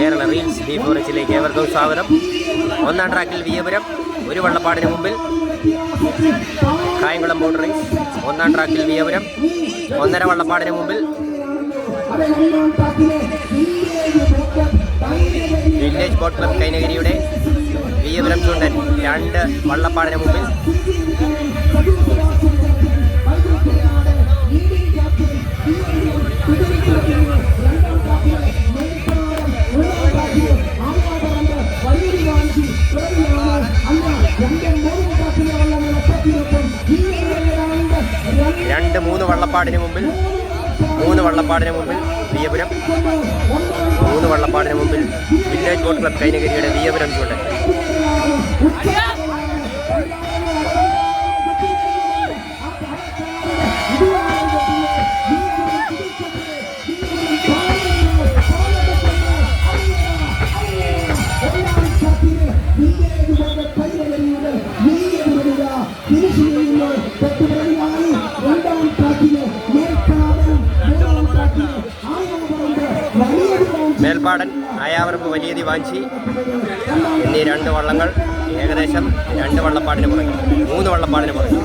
Kerala reels B ഫോറച്ചിലേക്ക് ഏവർക്കും സ്വാഗതം. ഒന്നാം ട്രാക്കിൽ വിയപുരം ഒരു വള്ളപ്പാടിന് മുമ്പിൽ കായംകുളം ബോട്ട് റേസ്. ഒന്നാം ട്രാക്കിൽ വിയപുരം 1.5 വള്ളപ്പാടിന് മുമ്പിൽ വില്ലേജ് ബോട്ട് ക്ലബ് കൈനഗിരിയുടെ വിയപുരം ചുണ്ടൻ 2 വള്ളപ്പാടിന് മുമ്പിൽ. രണ്ട് 3 വള്ളപ്പാടിന് മുമ്പിൽ 3 വള്ളപ്പാടിന് മുമ്പിൽ വിയപുരം, 3 വള്ളപ്പാടിന് മുമ്പിൽ village boat club കൈനഗിരിയുടെ Veeyapuram ചൂണ്ടൻ. മേൽപ്പാടൻ, ആയാവറമ്പ്, വലിയതി, Vanchi എന്നീ 2 വള്ളങ്ങൾ ഏകദേശം 2 വള്ളപ്പാടിന് പുറകെ, 3 വള്ളപ്പാടിന് പുറകെ.